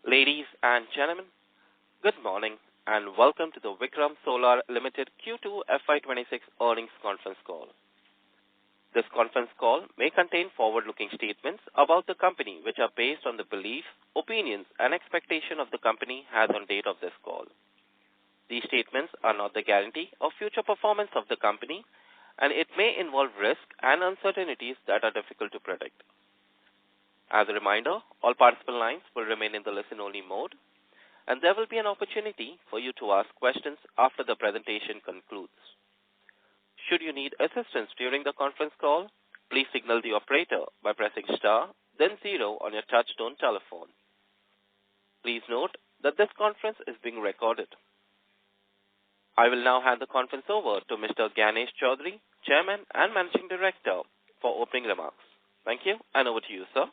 Ladies and gentlemen, good morning and welcome to the Vikramsolar Limited Q2FY26 earnings conference call. This conference call may contain forward-looking statements about the company which are based on the beliefs, opinions, and expectation of the company as on date of this call. These statements are not the guarantee of future performance of the company, and it may involve risk and uncertainties that are difficult to predict. As a reminder, all participant lines will remain in the listen-only mode, and there will be an opportunity for you to ask questions after the presentation concludes. Should you need assistance during the conference call, please signal the operator by pressing star, then 0 on your touch-tone telephone. Please note that this conference is being recorded. I will now hand the conference over to Mr. Ganesh Chaudhary, Chairman and Managing Director, for opening remarks. Thank you, and over to you, sir.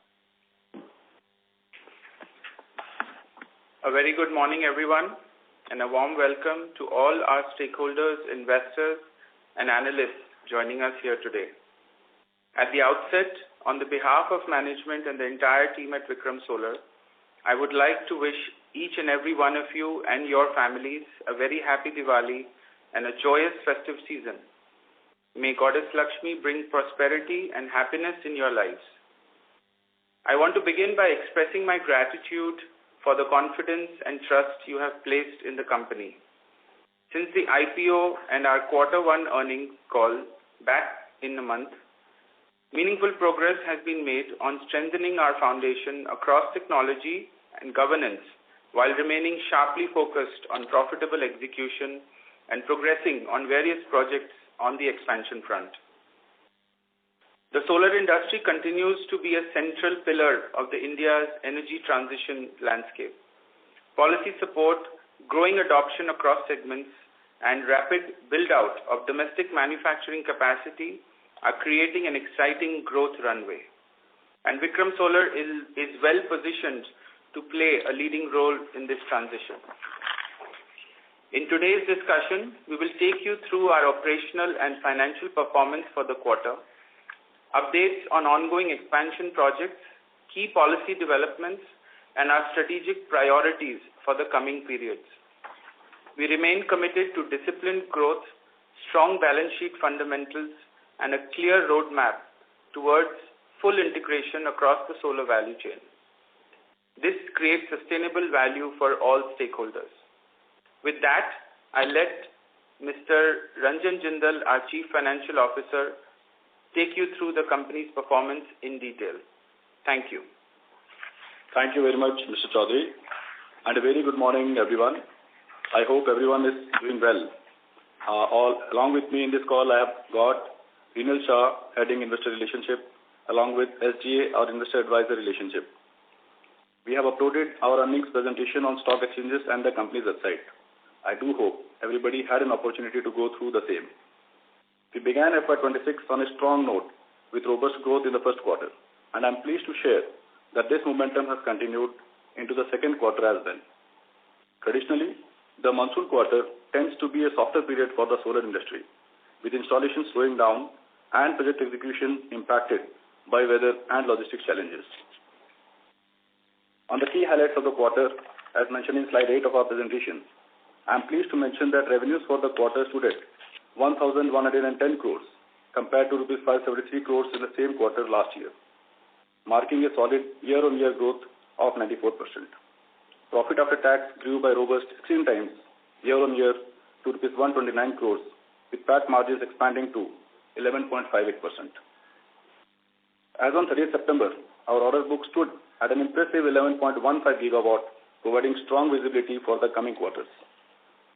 A very good morning, everyone, and a warm welcome to all our stakeholders, investors, and analysts joining us here today. At the outset, on the behalf of management and the entire team at Vikramsolar, I would like to wish each and every one of you and your families a very happy Diwali and a joyous festive season. May Goddess Lakshmi bring prosperity and happiness in your lives. I want to begin by expressing my gratitude for the confidence and trust you have placed in the company. Since the IPO and our Q1 earnings call back in the month, meaningful progress has been made on strengthening our foundation across technology and governance while remaining sharply focused on profitable execution and progressing on various projects on the expansion front. The solar industry continues to be a central pillar of India's energy transition landscape. Policy support, growing adoption across segments, and rapid build-out of domestic manufacturing capacity are creating an exciting growth runway. And Vikramsolar is well positioned to play a leading role in this transition. In today's discussion, we will take you through our operational and financial performance for the quarter, updates on ongoing expansion projects, key policy developments, and our strategic priorities for the coming periods. We remain committed to disciplined growth, strong balance sheet fundamentals, and a clear roadmap towards full integration across the solar value chain. This creates sustainable value for all stakeholders. With that, I let Mr. Ranjan Jindal, our Chief Financial Officer, take you through the company's performance in detail. Thank you. Thank you very much, Mr. Chaudhary, and a very good morning, everyone. I hope everyone is doing well. Along with me in this call, I have got Rinal Shah, heading Investor Relationship, along with SGA, our Investor Advisor Relationship. We have uploaded our earnings presentation on stock exchanges and the company's website. I do hope everybody had an opportunity to go through the same. We began FY26 on a strong note with robust growth in the first quarter, and I'm pleased to share that this momentum has continued into the second quarter as well. Traditionally, the monsoon quarter tends to be a softer period for the solar industry, with installations slowing down and project execution impacted by weather and logistics challenges. On the key highlights of the quarter, as mentioned in slide 8 of our presentation, I'm pleased to mention that revenues for the quarter stood at 1,110 crores compared to rupees 573 crores in the same quarter last year, marking a solid year-on-year growth of 94%. Profit after tax grew by robust 16 times year-on-year to rupees 129 crores, with PAT margins expanding to 11.58%. As on 30th September, our order book stood at an impressive 11.15 gigawatt, providing strong visibility for the coming quarters.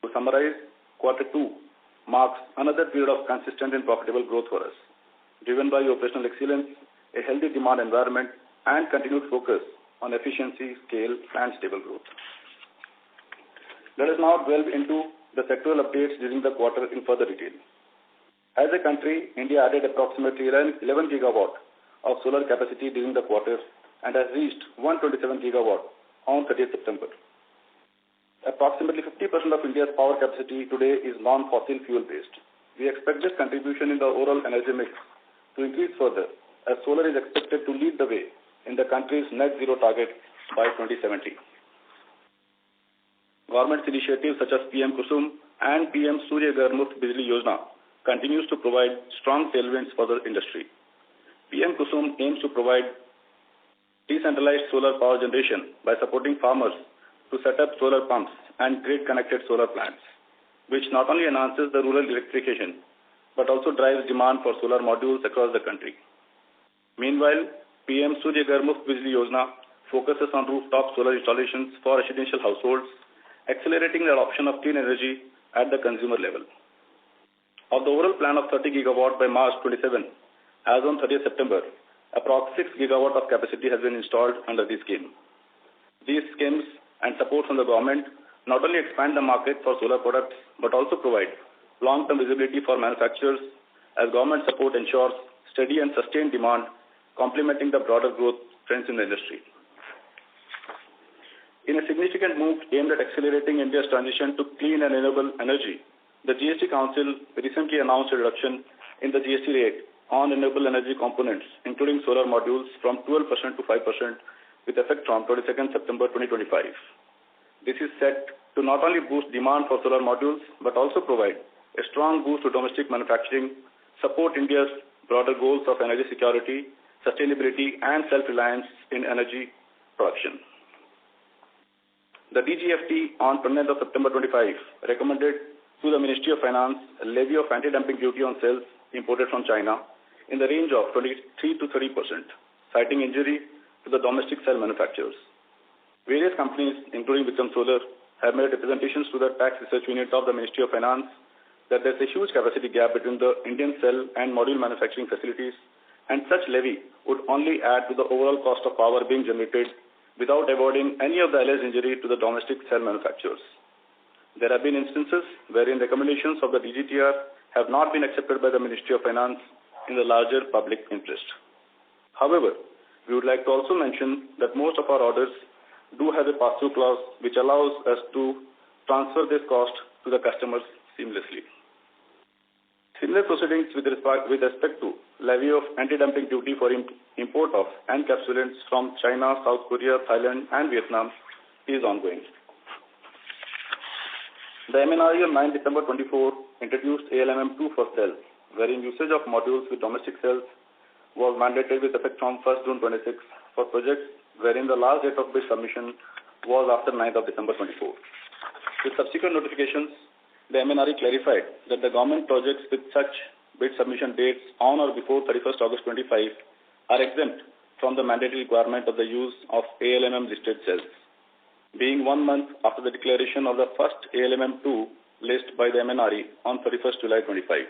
To summarize, Q2 marks another period of consistent and profitable growth for us, driven by operational excellence, a healthy demand environment, and continued focus on efficiency, scale, and stable growth. Let us now delve into the sectoral updates during the quarter in further detail. As a country, India added approximately 11 gigawatt of solar capacity during the quarter and has reached 127 gigawatt on 30th September. Approximately 50% of India's power capacity today is non-fossil fuel based. We expect this contribution in the overall energy mix to increase further, as solar is expected to lead the way in the country's net zero target by 2070. Government's initiatives such as PM Kusum and PM Surya Ghar Muft Bijli Yojana continues to provide strong tailwinds for the industry. PM Kusum aims to provide decentralized solar power generation by supporting farmers to set up solar pumps and grid-connected solar plants, which not only enhances the rural electrification, but also drives demand for solar modules across the country. Meanwhile, PM Surya Ghar Muft Bijli Yojana focuses on rooftop solar installations for residential households, accelerating the adoption of clean energy at the consumer level. Of the overall plan of 30 gigawatt by March 27, as on 30th September, approx 6 gigawatt of capacity has been installed under this scheme. These schemes and support from the government not only expand the market for solar products, but also provide long-term visibility for manufacturers as government support ensures steady and sustained demand, complementing the broader growth trends in the industry. In a significant move aimed at accelerating India's transition to clean and renewable energy, the GST Council recently announced a reduction in the GST rate on renewable energy components, including solar modules, from 12% to 5% with effect from 22nd September 2025. This is set to not only boost demand for solar modules, but also provide a strong boost to domestic manufacturing, support India's broader goals of energy security, sustainability, and self-reliance in energy production. The DGFT on 29th of September 25 recommended to the Ministry of Finance a levy of anti-dumping duty on cells imported from China in the range of 23 to 30%, citing injury to the domestic cell manufacturers. Various companies, including Vikramsolar, have made representations to the tax research unit of the Ministry of Finance that there is a huge capacity gap between the Indian cell and module manufacturing facilities, and such levy would only add to the overall cost of power being generated without avoiding any of the alleged injury to the domestic cell manufacturers. There have been instances wherein recommendations of the DGTR have not been accepted by the Ministry of Finance in the larger public interest. However, we would like to also mention that most of our orders do have a pass-through clause which allows us to transfer this cost to the customers seamlessly. Similar proceedings with respect to levy of anti-dumping duty for import of encapsulants from China, South Korea, Thailand, and Vietnam is ongoing. The MNRE on 9 December 24 introduced ALMM2 for cells, wherein usage of modules with domestic cells was mandated with effect from 1st June 26 for projects wherein the last date of bid submission was after 9th of December 24. With subsequent notifications, the MNRE clarified that the government projects with such bid submission dates on or before 31st August 25 are exempt from the mandatory requirement of the use of ALMM listed cells, being 1 month after the declaration of the first ALMM2 list by the MNRE on 31st July 25.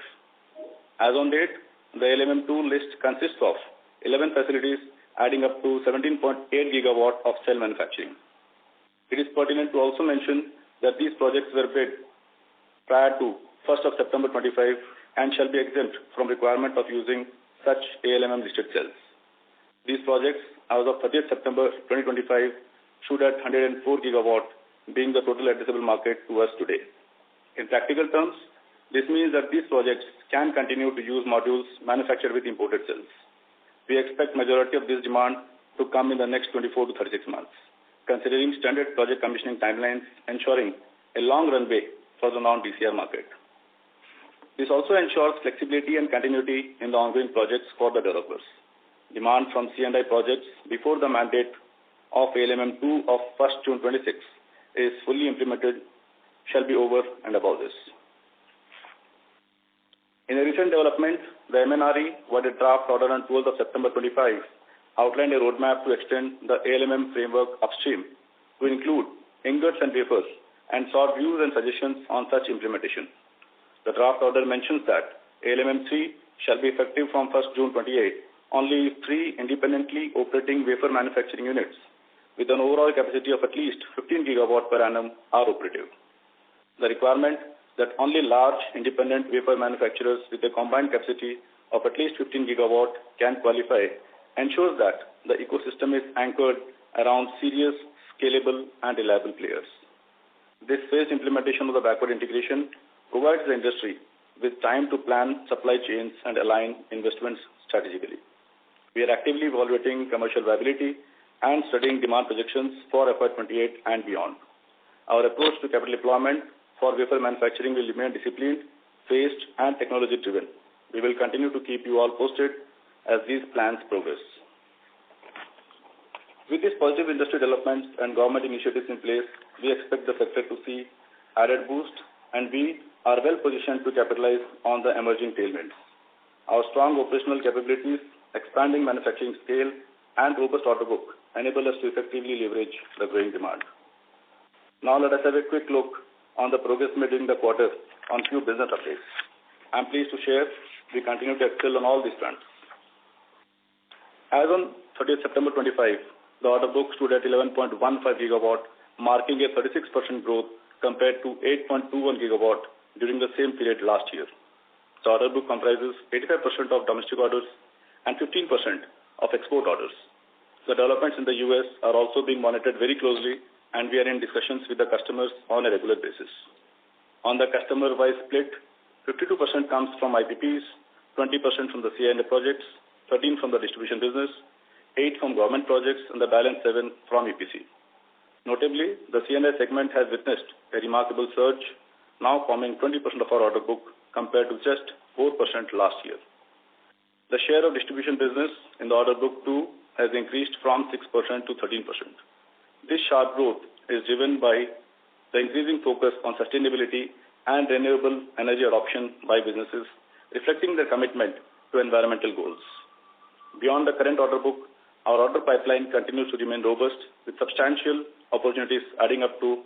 As on date, the ALMM2 list consists of 11 facilities adding up to 17.8 gigawatt of cell manufacturing. It is pertinent to also mention that these projects were bid prior to 1st of September 25 and shall be exempt from requirement of using such ALMM listed cells. These projects, as of 30th September 2025, stood at 104 gigawatt, being the total addressable market to us today. In practical terms, this means that these projects can continue to use modules manufactured with imported cells. We expect majority of this demand to come in the next 24 to 36 months, considering standard project commissioning timelines, ensuring a long runway for the non-DCR market. This also ensures flexibility and continuity in the ongoing projects for the developers. Demand from C&I projects before the mandate of ALMM2 of 1st June 26 is fully implemented shall be over and above this. In a recent development, the MNRE, with a draft order on 12th of September 25, outlined a roadmap to extend the ALMM framework upstream to include ingots and wafers and sought views and suggestions on such implementation. The draft order mentions that ALMM3 shall be effective from 1st June 28 only if 3 independently operating wafer manufacturing units with an overall capacity of at least 15 gigawatt per annum are operative. The requirement that only large independent wafer manufacturers with a combined capacity of at least 15 gigawatt can qualify ensures that the ecosystem is anchored around serious, scalable, and reliable players. This phased implementation of the backward integration provides the industry with time to plan supply chains and align investments strategically. We are actively evaluating commercial viability and studying demand projections for FY28 and beyond. our approach to capital deployment for wafer manufacturing will remain disciplined, phased, and technology-driven. We will continue to keep you all posted as these plans progress. With these positive industry developments and government initiatives in place, we expect the sector to see added boost, and we are well positioned to capitalize on the emerging tailwinds. Our strong operational capabilities, expanding manufacturing scale, and robust order book enable us to effectively leverage the growing demand. Now let us have a quick look on the progress made during the quarter on few business updates. I am pleased to share we continue to excel on all these fronts. As on 30th September 25, the order book stood at 11.15 gigawatt, marking a 36% growth compared to 8.21 gigawatt during the same period last year. The order book comprises 85% of domestic orders and 15% of export orders. The developments in the US are also being monitored very closely, and we are in discussions with the customers on a regular basis. On the customer-wise split, 52% comes from IPPs, 20% from the C&I projects, 13% from the distribution business, 8% from government projects, and the balance 7% from EPC. Notably, the C&I segment has witnessed a remarkable surge, now forming 20% of our order book compared to just 4% last year. The share of distribution business in the order book too has increased from 6% to 13%. This sharp growth is driven by the increasing focus on sustainability and renewable energy adoption by businesses, reflecting their commitment to environmental goals. Beyond the current order book, our order pipeline continues to remain robust, with substantial opportunities adding up to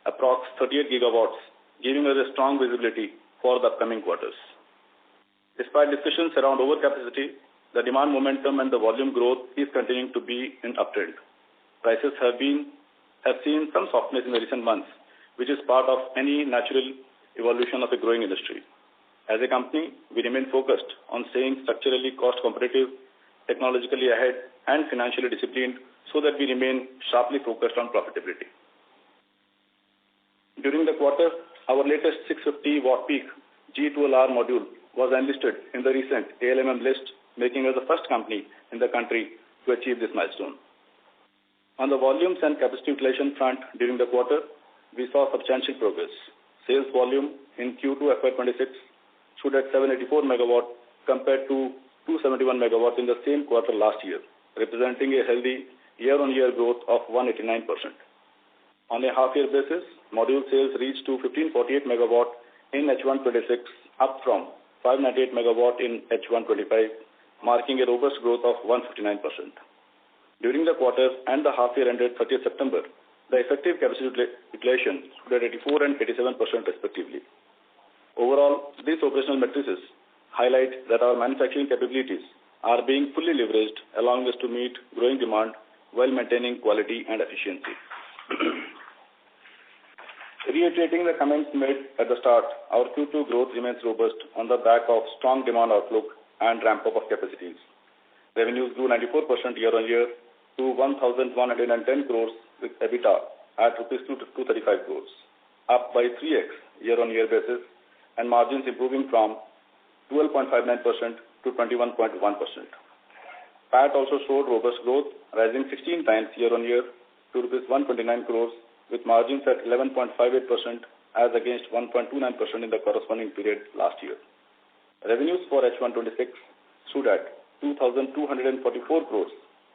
approx 38 gigawatts, giving us a strong visibility for the upcoming quarters. Despite discussions around overcapacity, the demand momentum and the volume growth is continuing to be in uptrend. Prices have seen some softness in the recent months, which is part of any natural evolution of a growing industry. As a company, we remain focused on staying structurally cost competitive, technologically ahead, and financially disciplined so that we remain sharply focused on profitability. During the quarter, our latest 650 watt peak G2LR module was enlisted in the recent ALMM list, making us the first company in the country to achieve this milestone. On the volumes and capacity utilization front during the quarter, we saw substantial progress. Sales volume in Q2FY26 stood at 784 megawatt compared to 271 megawatt in the same quarter last year, representing a healthy year-on-year growth of 189%. On a half-year basis, module sales reached to 1548 megawatt in H126, up from 598 megawatt in H125, marking a robust growth of 159%. During the quarter and the half-year ended 30th September, the effective capacity utilization stood at 84 and 87% respectively. Overall, these operational metrics highlight that our manufacturing capabilities are being fully leveraged, allowing us to meet growing demand while maintaining quality and efficiency. Reiterating the comments made at the start, our Q2 growth remains robust on the back of strong demand outlook and ramp-up of capacities. Revenues grew 94% year-on-year to 1,110 crores with EBITDA at rupees 235 crores, up by 3x year-on-year basis, and margins improving from 12.59% to 21.1%. PAT also showed robust growth, rising 16 times year-on-year to rupees 129 crores, with margins at 11.58% as against 1.29% in the corresponding period last year. Revenues for H126 stood at 2,244 crores,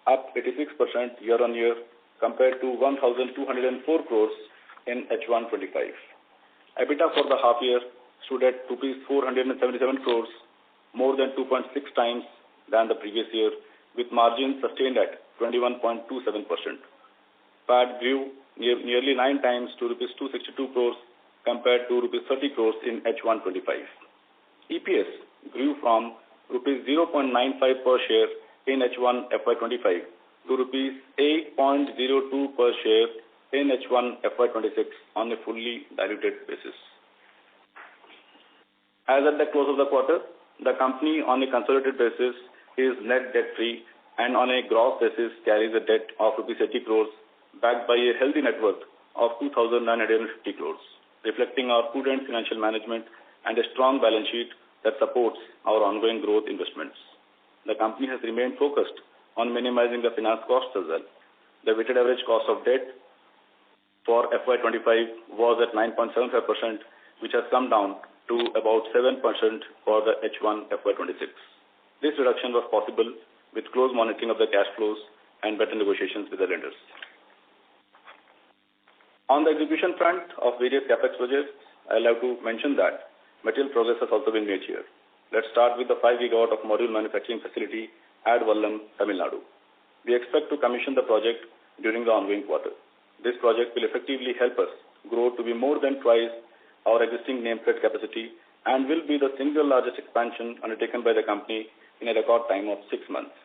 up 86% year-on-year compared to 1,204 crores in H125. EBITDA for the half year stood at rupees 477 crores, more than 2.6 times than the previous year, with margins sustained at 21.27%. PAT grew nearly 9 times to rupees 262 crores compared to rupees 30 crores in H125. EPS grew from rupees 0.95 per share in H1 FY25 to rupees 8.02 per share in H1 FY26 on a fully diluted basis. As at the close of the quarter, the company on a consolidated basis is net debt-free and on a gross basis carries a debt of rupees 80 crores backed by a healthy net worth of 2,950 crores, reflecting our prudent financial management and a strong balance sheet that supports our ongoing growth investments. The company has remained focused on minimizing the finance costs as well. The weighted average cost of debt for FY25 was at 9.75%, which has come down to about 7% for the H1 FY26. This reduction was possible with close monitoring of the cash flows and better negotiations with the lenders. On the execution front of various capex projects, I'll have to mention that material progress has also been made here. Let's start with the 5 gigawatt of module manufacturing facility at Vallam, Tamil Nadu. We expect to commission the project during the ongoing quarter. This project will effectively help us grow to be more than twice our existing nameplate capacity and will be the single largest expansion undertaken by the company in a record time of 6 months.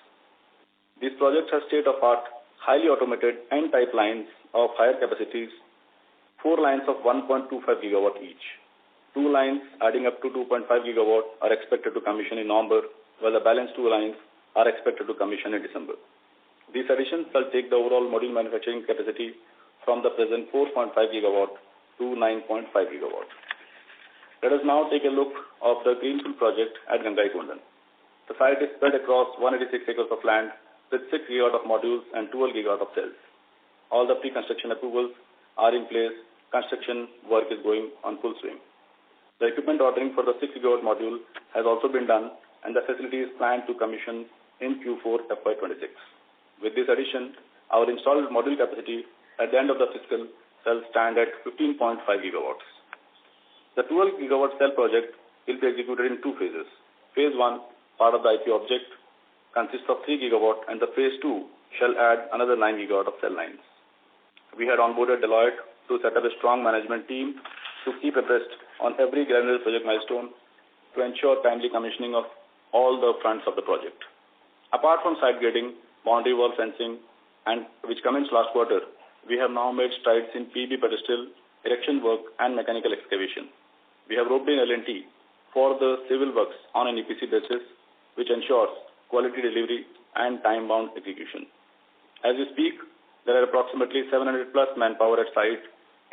This project has state-of-art, highly automated N-type lines of higher capacities, 4 lines of 1.25 gigawatt each. 2 lines adding up to 2.5 gigawatt are expected to commission in November, while the balance 2 lines are expected to commission in December. These additions will take the overall module manufacturing capacity from the present 4.5 gigawatt to 9.5 gigawatt. Let us now take a look of the greenfield project at Gangaikondan. The site is spread across 186 acres of land with 6 gigawatt of modules and 12 gigawatt of cells. All the pre-construction approvals are in place. Construction work is going on full swing. The equipment ordering for the 6 gigawatt module has also been done, and the facility is planned to commission in Q4 FY26. With this addition, our installed module capacity at the end of the fiscal shall stand at 15.5 gigawatts. The 12 gigawatt cell project will be executed in 2 phases. Phase 1, part of the IP object, consists of 3 gigawatt, and the phase 2 shall add another 9 gigawatt of cell lines. We had onboarded Deloitte to set up a strong management team to keep abreast on every granular project milestone to ensure timely commissioning of all the fronts of the project. Apart from site grading, boundary wall fencing, and which commenced last quarter, we have now made strides in PB pedestal, erection work, and mechanical excavation. We have roped in L&T for the civil works on an EPC basis, which ensures quality delivery and time-bound execution. As we speak, there are approximately 700 plus manpower at site,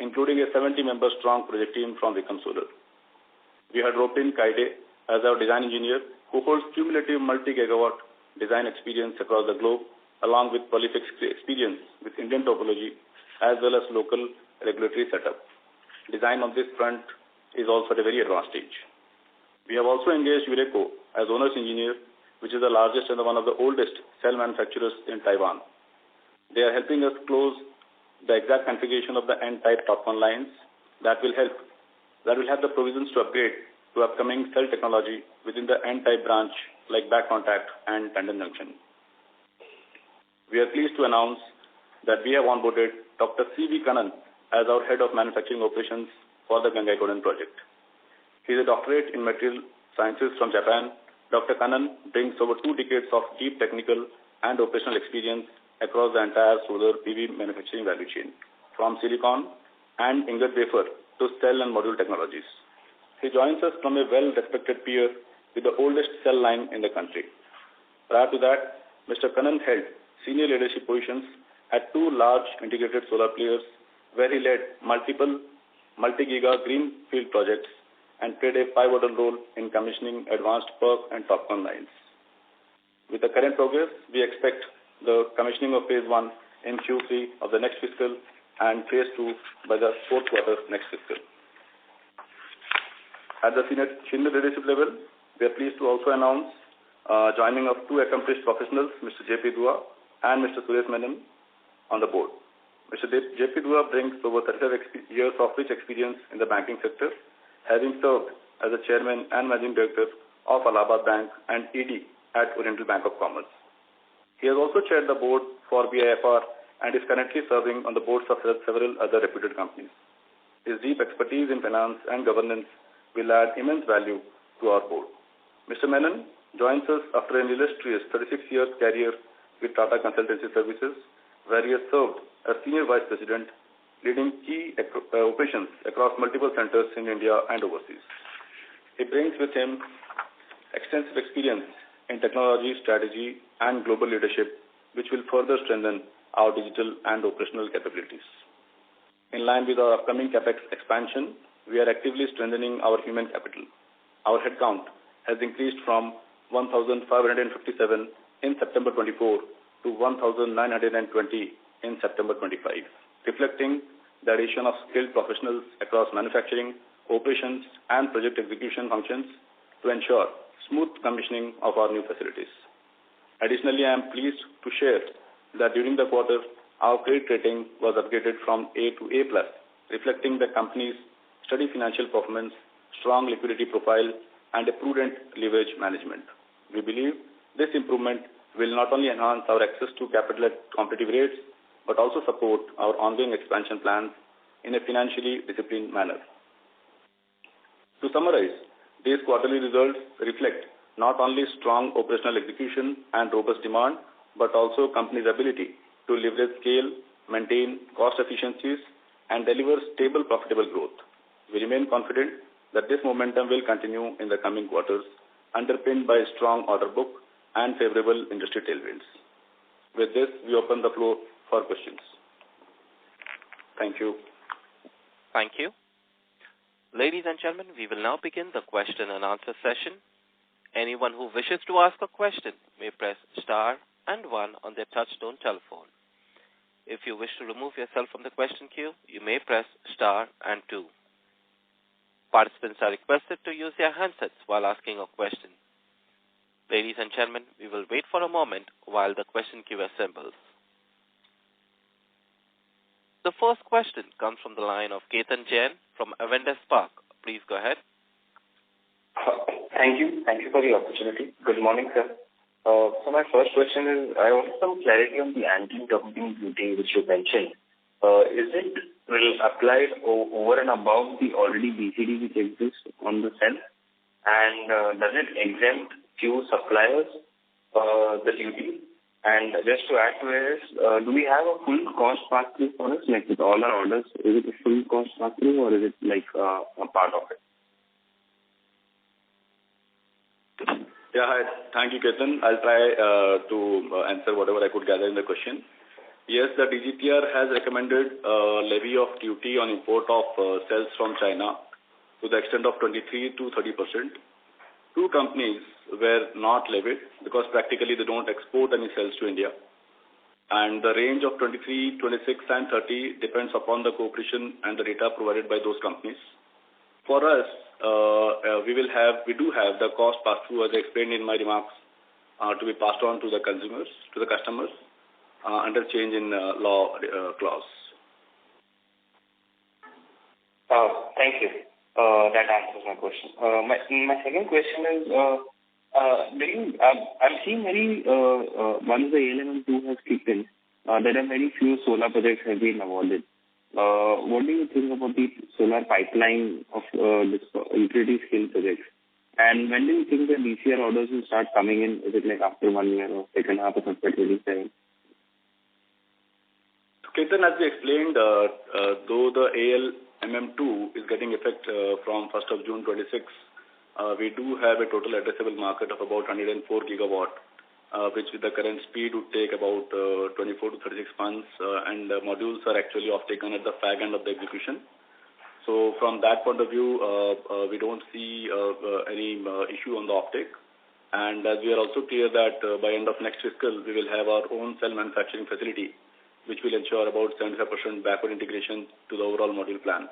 including a 70-member strong project team from Vikramsolar. We had roped in Kaide as our design engineer, who holds cumulative multi-gigawatt design experience across the globe, along with prolific experience with Indian topology as well as local regulatory setup. Design on this front is also at a very advanced stage. We have also engaged Ureco as owner's engineer, which is the largest and one of the oldest cell manufacturers in Taiwan. They are helping us close the exact configuration of the N-type top-on lines that will have the provisions to upgrade to upcoming cell technology within the N-type branch like back contact and tandem junction. We are pleased to announce that we have onboarded Dr. C.V. Kannan as our head of manufacturing operations for the Gangaikondan project. He is a doctorate in material sciences from Japan. Dr. Kannan brings over 2 decades of deep technical and operational experience across the entire solar PV manufacturing value chain, from silicon and ingot wafer to cell and module technologies. He joins us from a well-respected peer with the oldest cell line in the country. Prior to that, Mr. Kannan held senior leadership positions at 2 large integrated solar players where he led multiple multi-giga greenfield projects and played a pivotal role in commissioning advanced PERC and TOPCon lines. With the current progress, we expect the commissioning of phase 1 in Q3 of the next fiscal and phase 2 by the 4th quarter next fiscal. At the senior leadership level, we are pleased to also announce joining of 2 accomplished professionals, Mr. J.P. Dua and Mr. Suresh Menon, on the board. Mr. J.P. Dua brings over 35 years of rich experience in the banking sector, having served as the chairman and managing director of Allahabad Bank and ED at Oriental Bank of Commerce. He has also chaired the board for BIFR and is currently serving on the boards of several other reputed companies. His deep expertise in finance and governance will add immense value to our board. Mr. Menon joins us after an illustrious 36 years career with Tata Consultancy Services, where he has served as Senior Vice President, leading key operations across multiple centers in India and overseas. He brings with him extensive experience in technology, strategy, and global leadership, which will further strengthen our digital and operational capabilities. In line with our upcoming CapEx expansion, we are actively strengthening our human capital. Our headcount has increased from 1,557 in September 24 to 1,920 in September 25, reflecting the addition of skilled professionals across manufacturing, operations, and project execution functions to ensure smooth commissioning of our new facilities. Additionally, I am pleased to share that during the quarter, our credit rating was upgraded from A to A+, reflecting the company's steady financial performance, strong liquidity profile, and a prudent leverage management. We believe this improvement will not only enhance our access to capital at competitive rates, but also support our ongoing expansion plans in a financially disciplined manner. To summarize, these quarterly results reflect not only strong operational execution and robust demand, but also company's ability to leverage scale, maintain cost efficiencies, and deliver stable, profitable growth. We remain confident that this momentum will continue in the coming quarters, underpinned by a strong order book and favorable industry tailwinds. With this, we open the floor for questions. Thank you. Thank you. Ladies and gentlemen, we will now begin the question and answer session. Anyone who wishes to ask a question may press star and 1 on their touchtone telephone. If you wish to remove yourself from the question queue, you may press star and 2. Participants are requested to use their handsets while asking a question. Ladies and gentlemen, we will wait for a moment while the question queue assembles. The first question comes from the line of Ketan Jain from Avendus Spark. Please go ahead. Thank you. Thank you for the opportunity. Good morning, sir. So my first question is, I want some clarity on the anti-dumping duty which you mentioned. Is it will apply over and above the already BCD which exists on the cell? And does it exempt few suppliers the duty? And just to add to it, do we have a full cost pass-through for us? Like with all our orders, is it a full cost pass-through or is it like a part of it? Yeah, hi. Thank you, Ketan. I'll try to answer whatever I could gather in the question. Yes, the DGTR has recommended levy of duty on import of cells from China to the extent of 23 to 30%. Two companies were not levied because practically they don't export any cells to India. And the range of 23, 26 and 30 depends upon the cooperation and the data provided by those companies. For us, we do have the cost pass-through, as I explained in my remarks, to be passed on to the consumers, to the customers, under change in law clause. Thank you. That answers my question. My second question is, I'm seeing once the ALMM2 has kicked in, there are very few solar projects have been awarded. What do you think about the solar pipeline of this utility scale projects? And when do you think the DCR orders will start coming in? Is it like after 1 year or second half of FY27? Ketan, as we explained, though the ALMM2 is getting effect from 1st of June 26, we do have a total addressable market of about 104 gigawatt, which with the current speed would take about 24 to 36 months, and modules are actually off-taken at the fag end of the execution. So from that point of view, we don't see any issue on the offtake. And as we are also clear that by end of next fiscal, we will have our own cell manufacturing facility, which will ensure about 75% backward integration to the overall module plan.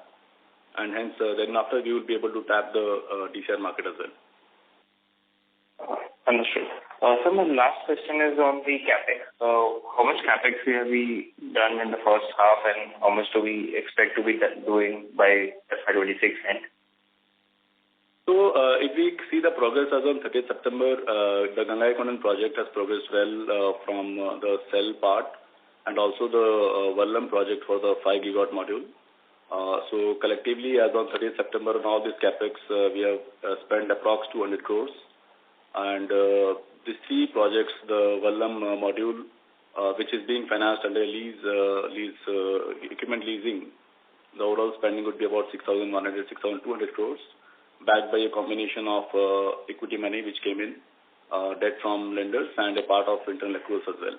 And hence, then after we will be able to tap the DCR market as well. Understood. So my last question is on the capex. How much capex have we done in the first half, and how much do we expect to be doing by FY26 end? So if we see the progress as on 30th September, the Gangaikondan project has progressed well from the cell part, and also the Vallam project for the 5 gigawatt module. So collectively, as on 30th September, on all these capex, we have spent approx 200 crores. And these three projects, the Vallam module, which is being financed under equipment leasing, the overall spending would be about 6,100, 6,200 crores, backed by a combination of equity money which came in, debt from lenders, and a part of internal accruals as well.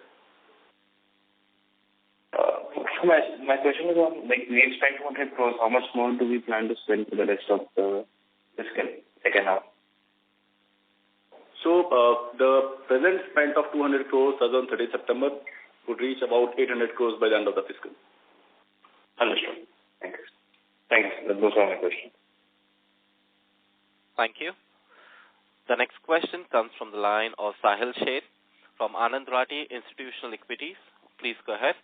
So my question is on, like, we spent 200 crores. How much more do we plan to spend for the rest of the fiscal second half? So the present spend of 200 crores as on 30th September would reach about 800 crores by the end of the fiscal. Understood. Those are my questions. Thank you. The next question comes from the line of Sahil Sheth from Anand Rathi Institutional Equities. Please go ahead.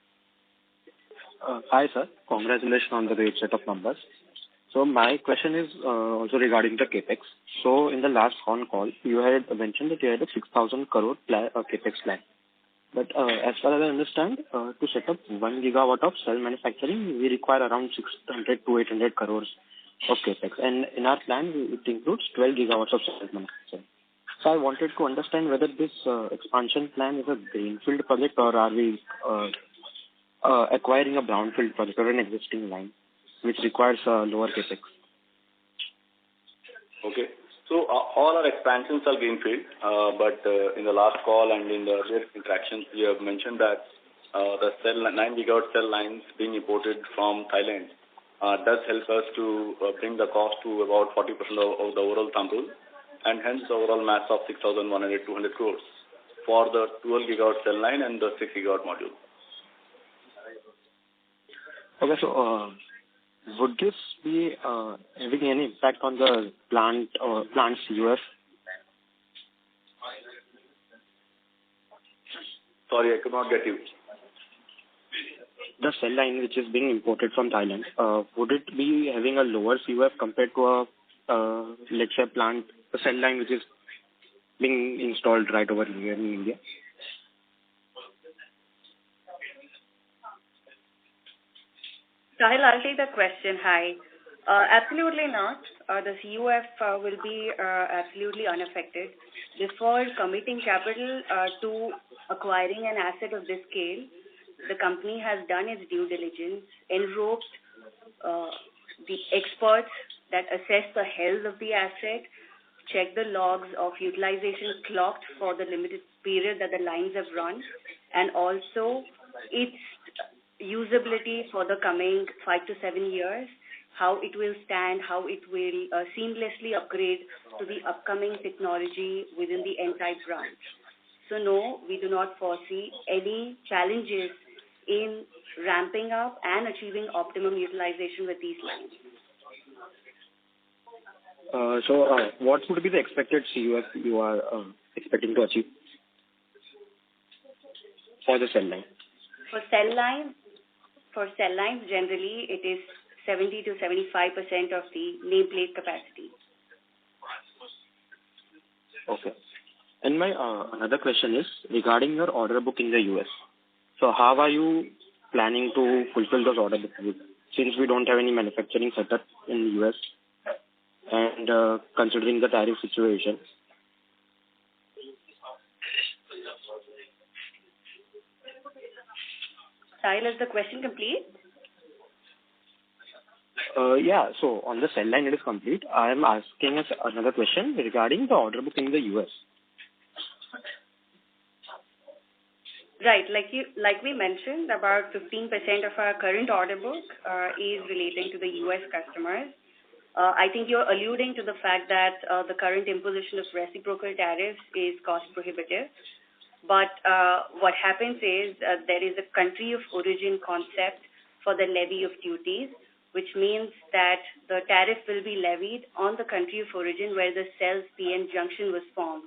Hi, sir. Congratulations on the great set of numbers. So my question is also regarding the capex. So in the last phone call, you had mentioned that you had a 6,000 crore capex plan. But as far as I understand, to set up 1 gigawatt of cell manufacturing, we require around 600 to 800 crores of capex. And in our plan, it includes 12 gigawatts of cell manufacturing. So I wanted to understand whether this expansion plan is a greenfield project or are we acquiring a brownfield project or an existing line, which requires lower capex. Okay. So all our expansions are greenfield, but in the last call and in the earlier interactions, we have mentioned that the 9 gigawatt cell lines being imported from Thailand does help us to bring the cost to about 40% of the overall thumb rule, and hence the overall mass of 6,100-200 crores for the 12 gigawatt cell line and the 6 gigawatt module. Okay, so would this be having any impact on the plant's CUF? Sorry, I could not get you. The cell line which is being imported from Thailand, would it be having a lower CUF compared to a, let's say, a cell line which is being installed right over here in India? Sahil, I'll take the question. Hi. Absolutely not. The CUF will be absolutely unaffected. Before committing capital to acquiring an asset of this scale, the company has done its due diligence, enroped the experts that assess the health of the asset, check the logs of utilization clocked for the limited period that the lines have run, and also its usability for the coming 5 to 7 years, how it will stand, how it will seamlessly upgrade to the upcoming technology within the N-type branch. So no, we do not foresee any challenges in ramping up and achieving optimum utilization with these lines. So what would be the expected CUF you are expecting to achieve for the cell line? For cell lines, generally it is 70 to 75% of the nameplate capacity. Okay. And my another question is regarding your order book in the US. So how are you planning to fulfill those order books since we don't have any manufacturing setup in the US and considering the tariff situation? Sahil, is the question complete? Yeah, so on the cell line it is complete. I am asking us another question regarding the order book in the US. Right, like we mentioned, about 15% of our current order book is relating to the US customers. I think you're alluding to the fact that the current imposition of reciprocal tariffs is cost prohibitive. But what happens is there is a country of origin concept for the levy of duties, which means that the tariff will be levied on the country of origin where the cell's PN junction was formed.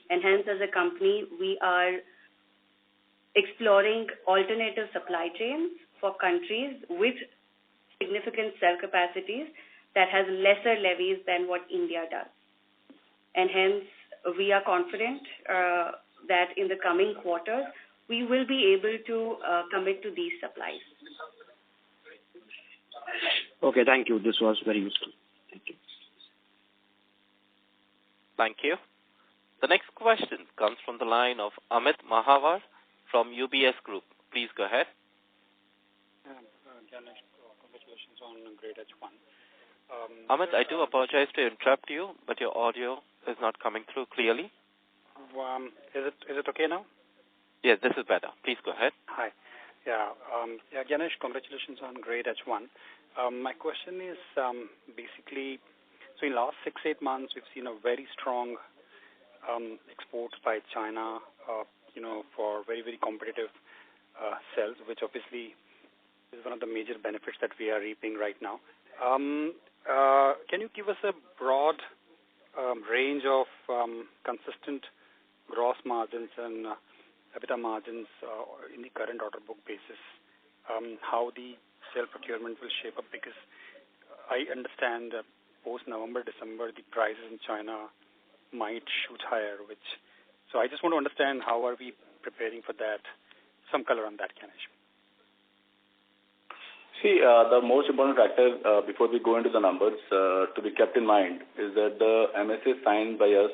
And hence, as a company, we are exploring alternative supply chains for countries with significant cell capacities that has lesser levies than what India does. And hence, we are confident that in the coming quarters, we will be able to commit to these supplies. Okay, thank you. This was very useful. Thank you. Thank you. The next question comes from the line of Amit Mahawar from UBS Group. Please go ahead. Congratulations on great H1. Amit, I do apologize to interrupt you, but your audio is not coming through clearly. Is it okay now? Yes, this is better. Please go ahead. Hi. Ganesh, congratulations on great H1. My question is basically, so in the last 6-8 months, we've seen a very strong exports by China, for very, very competitive cells, which obviously is one of the major benefits that we are reaping right now. Can you give us a broad range of consistent gross margins and EBITDA margins in the current order book basis, how the cell procurement will shape up? Because I understand post-November, December, the prices in China might shoot higher, so I just want to understand how are we preparing for that. Some color on that, Ganesh. See, the most important factor before we go into the numbers to be kept in mind is that the MSA signed by us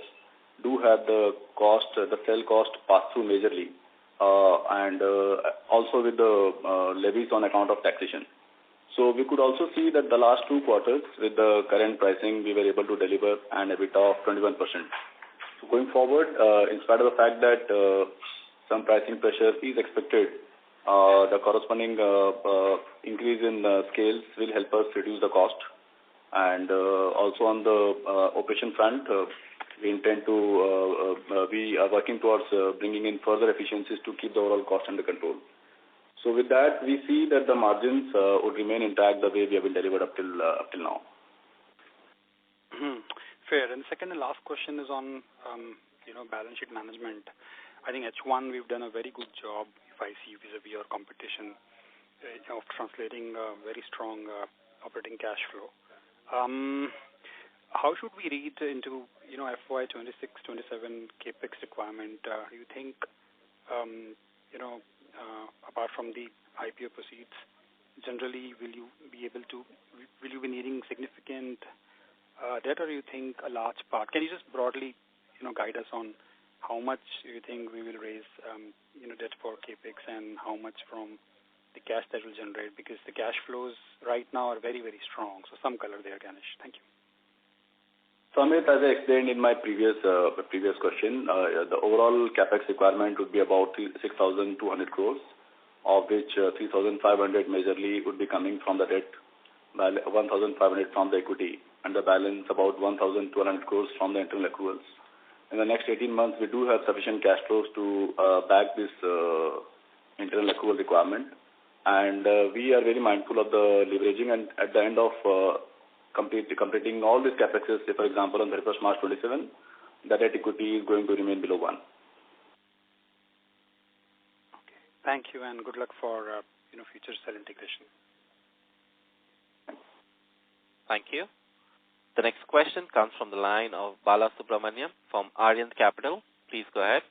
do have the cell cost passed through majorly, and also with the levies on account of taxation. So we could also see that the last 2 quarters with the current pricing, we were able to deliver an EBITDA of 21%. So going forward, in spite of the fact that some pricing pressure is expected, the corresponding increase in scales will help us reduce the cost. And also on the operation front, we intend to, we are working towards bringing in further efficiencies to keep the overall cost under control. So with that, we see that the margins would remain intact the way we have been delivered up till now. Fair. And second and last question is on, balance sheet management. I think H1 we've done a very good job, if I see vis-a-vis your competition, of translating very strong operating cash flow. How should we read into, FY26, 27 capex requirement? Do you think, apart from the IPO proceeds, generally will you be needing significant debt, or do you think a large part? Can you just broadly, guide us on how much you think we will raise, debt for capex and how much from the cash that will generate? Because the cash flows right now are very, very strong. So some color there, Ganesh. Thank you. So Amit, as I explained in my previous question, the overall capex requirement would be about 6,200 crores, of which 3,500 majorly would be coming from the debt, 1,500 from the equity, and the balance about 1,200 crores from the internal accruals. In the next 18 months, we do have sufficient cash flows to back this internal accrual requirement, and we are very mindful of the leveraging, and at the end of completing all these capexes, say for example on 31st March 27, the debt equity is going to remain below 1. Okay. Thank you, and good luck for future cell integration. Thank you. The next question comes from the line of Bala Subramaniam from Aryan Capital. Please go ahead.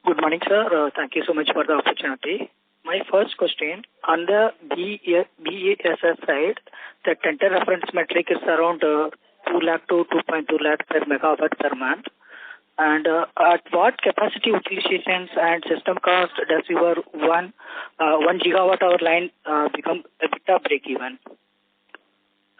Good morning, sir. Thank you so much for the opportunity. My first question, on the BESS side, the tender reference metric is around 2 lakh to 2.2 lakh per megawatt per month. And at what capacity utilizations and system cost does your 1 gigawatt hour line become EBITDA break-even?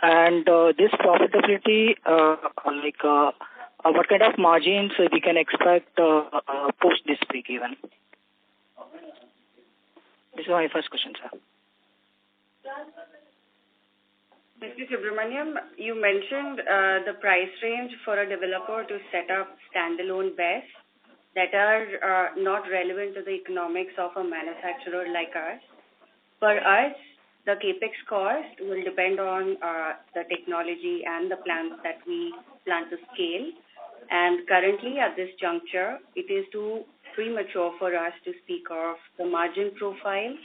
And this profitability, what kind of margins we can expect post this break-even? This is my first question, sir. Mr. Subramaniam, you mentioned the price range for a developer to set up standalone BESS that are not relevant to the economics of a manufacturer like us. For us, the capex cost will depend on the technology and the plans that we plan to scale. And currently, at this juncture, it is too premature for us to speak of the margin profile,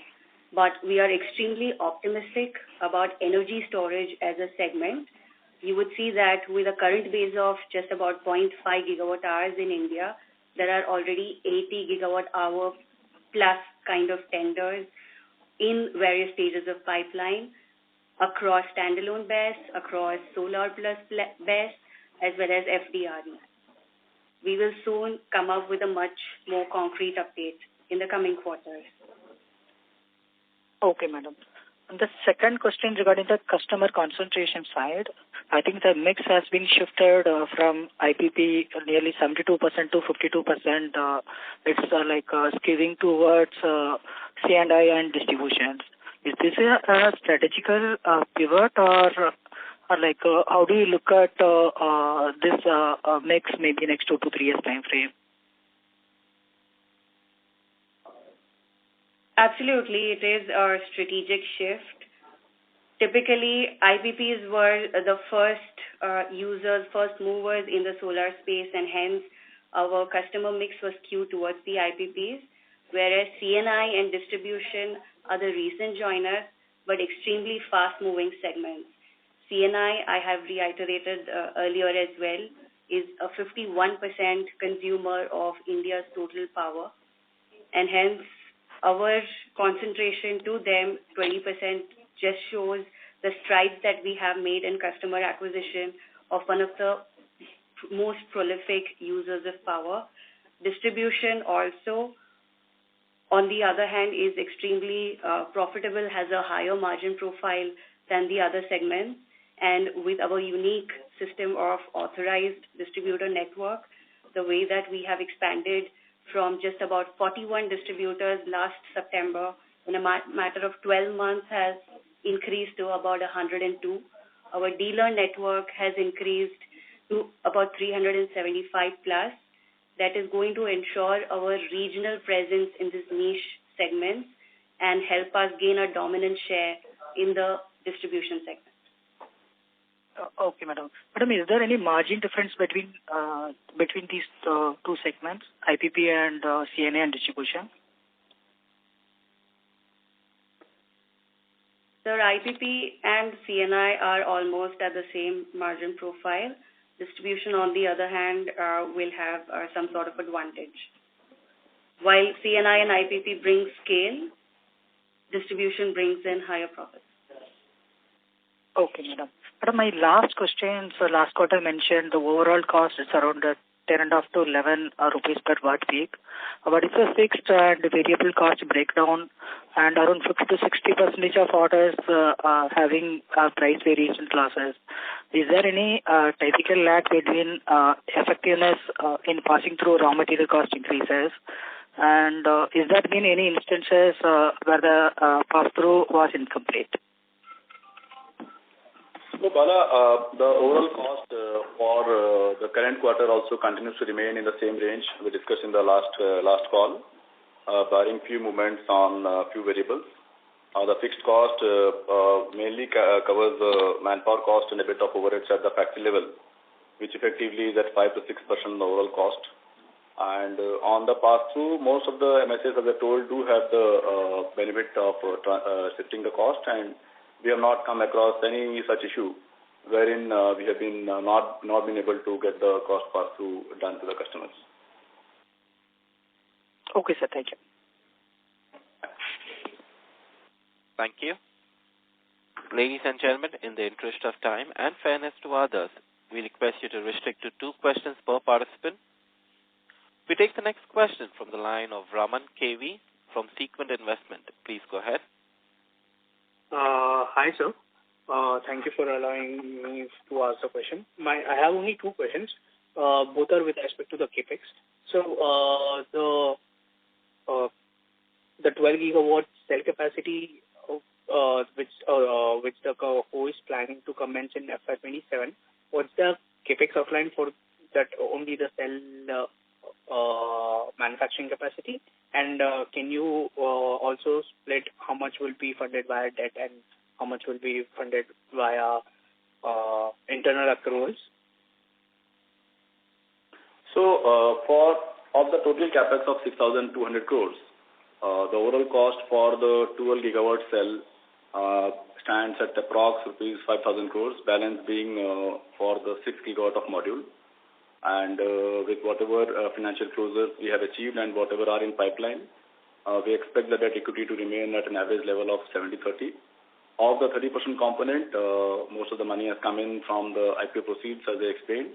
but we are extremely optimistic about energy storage as a segment. You would see that with a current base of just about 0.5 gigawatt hours in India, there are already 80 gigawatt hour plus kind of tenders in various stages of pipeline across standalone BESS, across solar plus BESS, as well as FDRE. We will soon come up with a much more concrete update in the coming quarters. Okay, madam. And the second question regarding the customer concentration side, I think the mix has been shifted from IPP nearly 72% to 52%. It's skewing towards C&I and distributions. Is this a strategical pivot, or how do you look at this mix maybe next 2 to 3 years time frame? Absolutely, it is a strategic shift. Typically, IPPs were the first users, first movers in the solar space, and hence our customer mix was skewed towards the IPPs, whereas CNI and distribution are the recent joiners, but extremely fast-moving segments. CNI, I have reiterated earlier as well, is a 51% consumer of India's total power, and hence our concentration to them, 20%, just shows the strides that we have made in customer acquisition of one of the most prolific users of power. Distribution also, on the other hand, is extremely profitable, has a higher margin profile than the other segments. And with our unique system of authorized distributor network, the way that we have expanded from just about 41 distributors last September, in a matter of 12 months has increased to about 102. Our dealer network has increased to about 375 plus. That is going to ensure our regional presence in this niche segment and help us gain a dominant share in the distribution segment. Okay, madam. Madam, is there any margin difference between these two segments, IPP and CNA and distribution? Sir, IPP and CNI are almost at the same margin profile. Distribution, on the other hand, will have some sort of advantage. While CNI and IPP bring scale, distribution brings in higher profits. Okay, madam. Madam, my last question, so last quarter mentioned the overall cost is around 10.5 to 11 rupees per watt peak. But it's a fixed and variable cost breakdown, and around 50 to 60% of orders having price variation clauses. Is there any typical lag between effectiveness in passing through raw material cost increases? And is there been any instances where the pass-through was incomplete? So, Bala, the overall cost for the current quarter also continues to remain in the same range we discussed in the last call, barring few movements on few variables. The fixed cost mainly covers the manpower cost and a bit of overheads at the factory level, which effectively is at 5 to 6% of the overall cost. And on the pass-through, most of the MSAs, as I told, do have the benefit of shifting the cost, and we have not come across any such issue wherein we have been not been able to get the cost pass-through done to the customers. Okay, sir. Thank you. Thank you. Ladies and gentlemen, in the interest of time and fairness to others, we request you to restrict to 2 questions per participant. We take the next question from the line of Raman KV from Sequent Investment. Please go ahead. Hi, sir. Thank you for allowing me to ask the question. I have only 2 questions. Both are with respect to the capex. So, the 12 gigawatt cell capacity, which the CO is planning to commence in FY27. What's the capex outline for that? Only the cell manufacturing capacity, and can you also split how much will be funded via debt and how much will be funded via internal accruals? So, of the total capex of 6,200 crores, the overall cost for the 12 gigawatt cell stands at approx rupees 5,000 crores, balance being for the 6 gigawatt of module. And with whatever financial closures we have achieved and whatever are in pipeline, we expect the debt equity to remain at an average level of 70-30. Of the 30% component, most of the money has come in from the IPO proceeds, as I explained,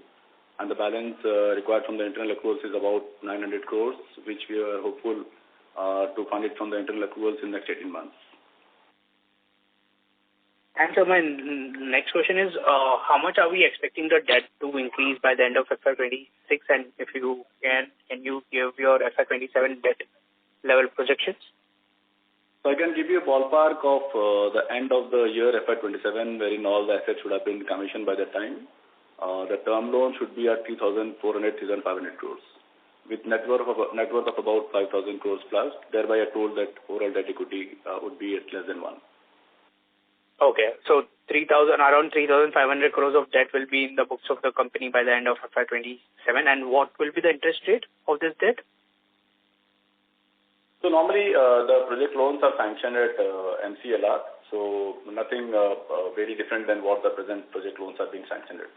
and the balance required from the internal accruals is about 900 crores, which we are hopeful to fund it from the internal accruals in the next 18 months. And so my next question is, how much are we expecting the debt to increase by the end of FY26? And if you can you give your FY27 debt level projections? So I can give you a ballpark of the end of the year FY27, wherein all the assets should have been commissioned by that time. The term loan should be at 3,400, 3,500 crores, with net worth of about 5,000 crores plus. Thereby, I told that overall debt equity would be at less than 1. Okay. So around 3,500 crores of debt will be in the books of the company by the end of FY27. And what will be the interest rate of this debt? So normally the project loans are sanctioned at MCLR. So nothing very different than what the present project loans are being sanctioned at.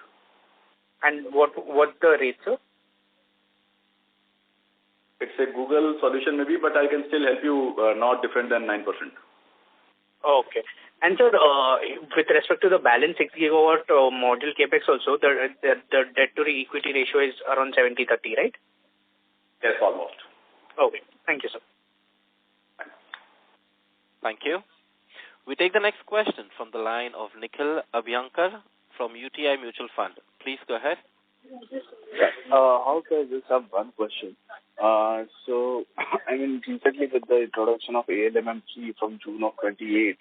And what the rate, sir? It's a Google solution maybe, but I can still help you not different than 9%. Okay. And sir, with respect to the balance 6 gigawatt module capex also, the debt to equity ratio is around 70-30, right? Yes, almost. Okay. Thank you, sir. Thank you. We take the next question from the line of Nikhil Abhyankar from UTI Mutual Fund. Please go ahead. Also, I just have one question. So, I mean, recently with the introduction of ALMM3 from June of 28,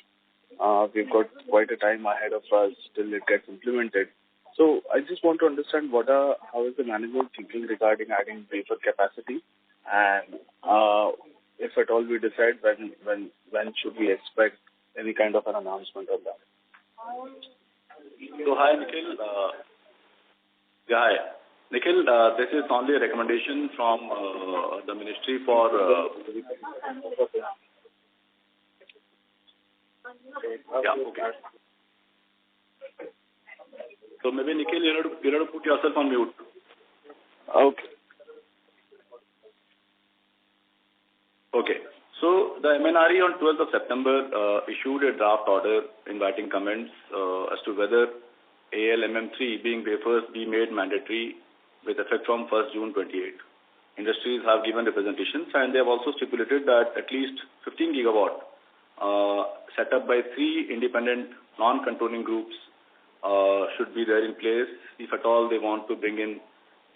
we've got quite a time ahead of us till it gets implemented. So, I just want to understand how is the management thinking regarding adding wafer capacity, and if at all we decide when should we expect any kind of an announcement on that? So, hi, Nikhil. Hi. Nikhil, this is only a recommendation from the Ministry for... Yeah, okay. So maybe, Nikhil, you have to put yourself on mute. Okay. Okay. So the MNRE on 12th of September issued a draft order inviting comments as to whether ALMM3 being wafers be made mandatory with effect from 1st June 28. Industries have given representations, and they have also stipulated that at least 15 gigawatt set up by 3 independent non-controlling groups should be there in place if at all they want to bring in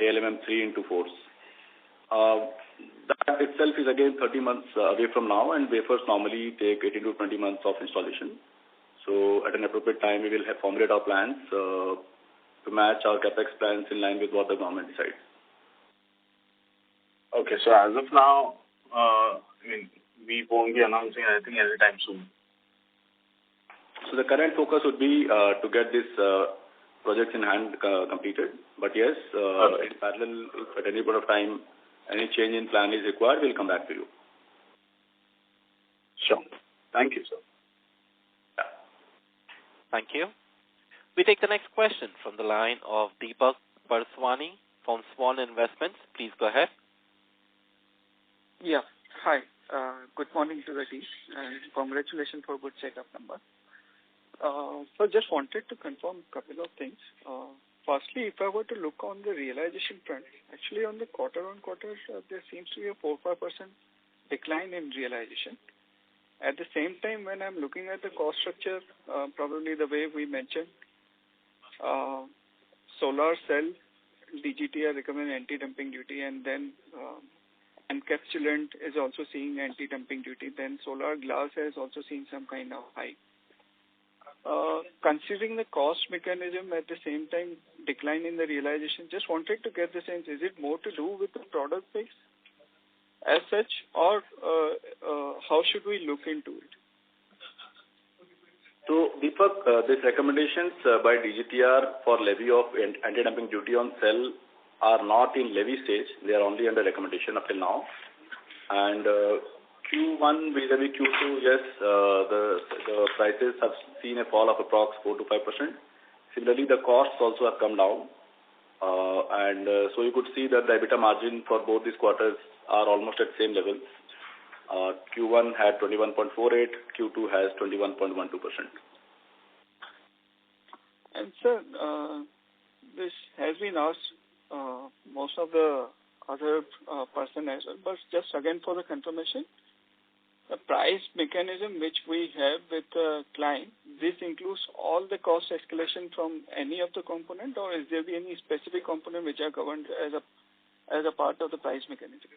ALMM3 into force. That itself is again 30 months away from now, and wafers normally take 18 to 20 months of installation. So at an appropriate time, we will formulate our plans to match our capex plans in line with what the government decides. Okay, so as of now, we won't be announcing anything anytime soon. So the current focus would be to get this project in hand completed. But yes, in parallel, if at any point of time any change in plan is required, we'll come back to you. Sure. Thank you, sir. Yeah. Thank you. We take the next question from the line of Deepak Parswani from Swan Investments. Please go ahead. Yeah. Hi. Good morning to the team, and congratulations for a good set of numbers. So just wanted to confirm a couple of things. Firstly, if I were to look on the realization front, actually on the quarter-on-quarter, there seems to be a 4-5% decline in realization. At the same time, when I'm looking at the cost structure, probably the way we mentioned, solar cell, DGT are recommending anti-dumping duty, and then encapsulant is also seeing anti-dumping duty. Then solar glass has also seen some kind of hike. Considering the cost mechanism at the same time decline in the realization, just wanted to get the sense, is it more to do with the product mix as such, or how should we look into it? So, Deepak, these recommendations by DGTR for levy of anti-dumping duty on cell are not in levy stage. They are only under recommendation up till now. And Q1 vis-a-vis Q2, yes, the prices have seen a fall of approx 4 to 5%. Similarly, the costs also have come down. So you could see that the EBITDA margin for both these quarters are almost at same level. Q1 had 21.48, Q2 has 21.12%. And sir, this has been asked most of the other person as well, but just again for the confirmation, the price mechanism which we have with the client, this includes all the cost escalation from any of the component, or is there be any specific component which are governed as a part of the price mechanism?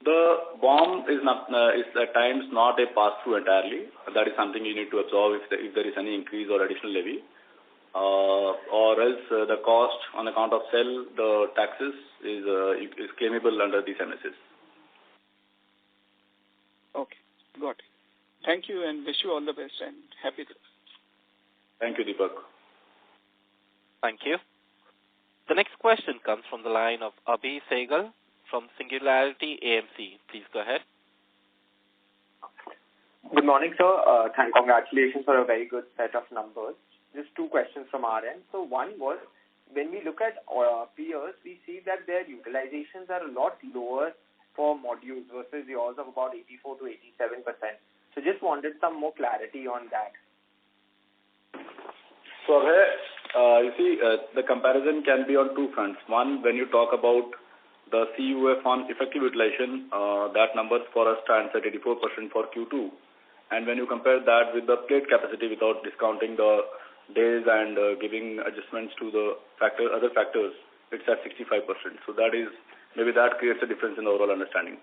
The BOM is at times not a pass-through entirely. That is something you need to absorb if there is any increase or additional levy. Or else the cost on account of cell, the taxes is claimable under these MSs. Okay, got it. Thank you and wish you all the best and happy. Thank you, Deepak. Thank you. The next question comes from the line of Abhi Sehgal from Singularity AMC. Please go ahead. Good morning, sir. Congratulations for a very good set of numbers. Just two questions from our end. So one was, when we look at peers, we see that their utilizations are a lot lower for modules versus yours of about 84 to 87%. So just wanted some more clarity on that. So, you see, the comparison can be on two fronts. One, when you talk about the CUF on effective utilization, that number for us stands at 84% for Q2. And when you compare that with the plate capacity without discounting the days and giving adjustments to the other factors, it's at 65%. So that is, maybe that creates a difference in the overall understanding.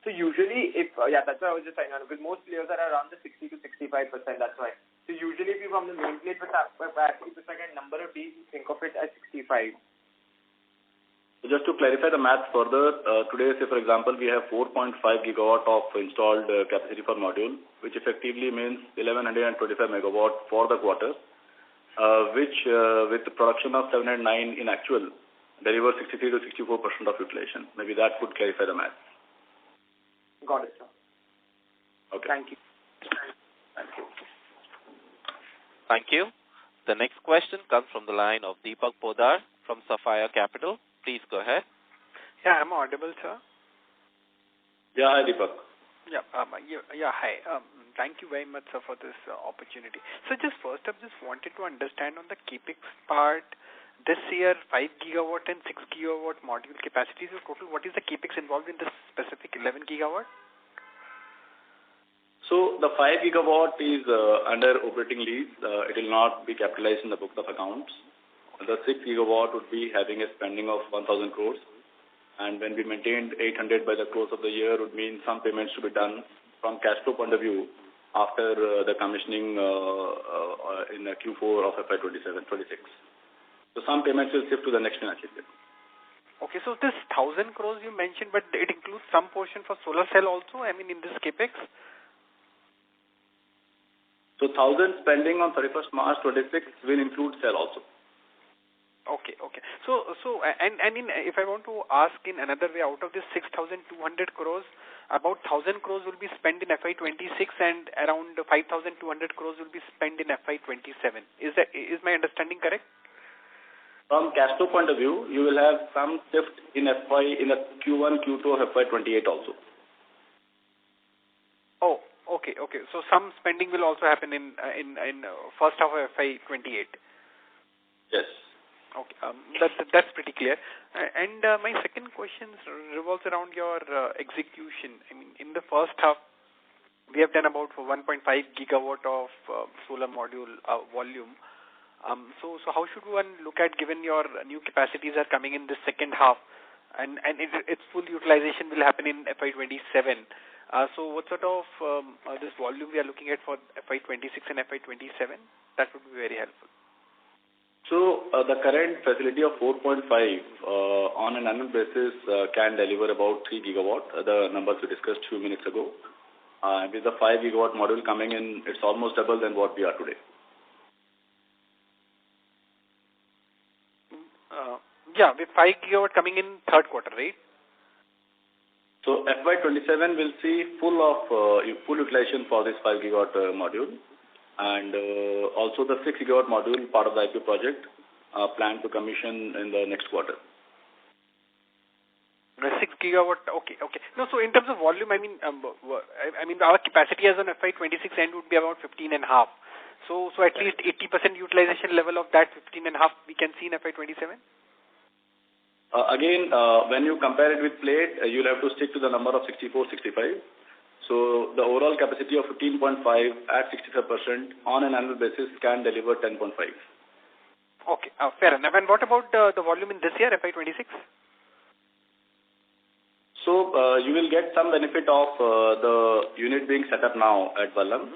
So usually, that's what I was just saying, because most players are around the 60 to 65%, that's why. So usually, if you from the nameplate capacity perspective, number of days, you think of it as 65. So just to clarify the math further, today, say for example, we have 4.5 gigawatt of installed capacity per module, which effectively means 1125 megawatt for the quarter, which with the production of 709 in actual, delivers 63 to 64% of utilization. Maybe that could clarify the math. Got it, sir. Okay. Thank you. Thank you. Thank you. The next question comes from the line of Deepak Podar from Sapphire Capital. Please go ahead. Yeah, I'm audible, sir. Yeah, hi, Deepak. Yeah, hi. Thank you very much, sir, for this opportunity. So just first up, just wanted to understand on the CAPEX part, this year 5 gigawatt and 6 gigawatt module capacities of total. What is the CAPEX involved in this specific 11 gigawatt? So the 5 gigawatt is under operating lease. It will not be capitalized in the books of accounts. The 6 gigawatt would be having a spending of 1,000 crores. And when we maintained 800 by the close of the year, would mean some payments to be done from cash flow point of view after the commissioning in Q4 of FY26. So some payments will shift to the next financial year. Okay, so this 1,000 crores you mentioned, but it includes some portion for solar cell also, I mean, in this CAPEX? So 1,000 spending on 31st March 26 will include cell also. Okay. So, and if I want to ask in another way, out of this 6,200 crores, about 1,000 crores will be spent in FY26 and around 5,200 crores will be spent in FY27. Is my understanding correct? From cash flow point of view, you will have some shift in Q1, Q2 of FY28 also. Oh, okay. So some spending will also happen in first half of FY28. Yes. Okay, that's pretty clear. And my second question revolves around your execution. I mean, in the first half, we have done about 1.5 gigawatt of solar module volume. So how should one look at, given your new capacities are coming in the second half, and its full utilization will happen in FY27? So what sort of this volume we are looking at for FY26 and FY27? That would be very helpful. So the current facility of 4.5 on an annual basis can deliver about 3 gigawatt, the numbers we discussed a few minutes ago. With the 5 gigawatt module coming in, it's almost double than what we are today. With 5 gigawatt coming in third quarter, right? So FY27 will see full utilization for this 5 gigawatt module. And also the 6 gigawatt module, part of the IP project, planned to commission in the next quarter. The 6 gigawatt, okay. No, so in terms of volume, I mean our capacity as on FY26 end would be about 15.5. So at least 80% utilization level of that 15.5 we can see in FY27. Again, when you compare it with plate, you'll have to stick to the number of 64, 65. So the overall capacity of 15.5 at 65% on an annual basis can deliver 10.5. Okay, fair enough. And what about the volume in this year, FY26? So you will get some benefit of the unit being set up now at Vallam.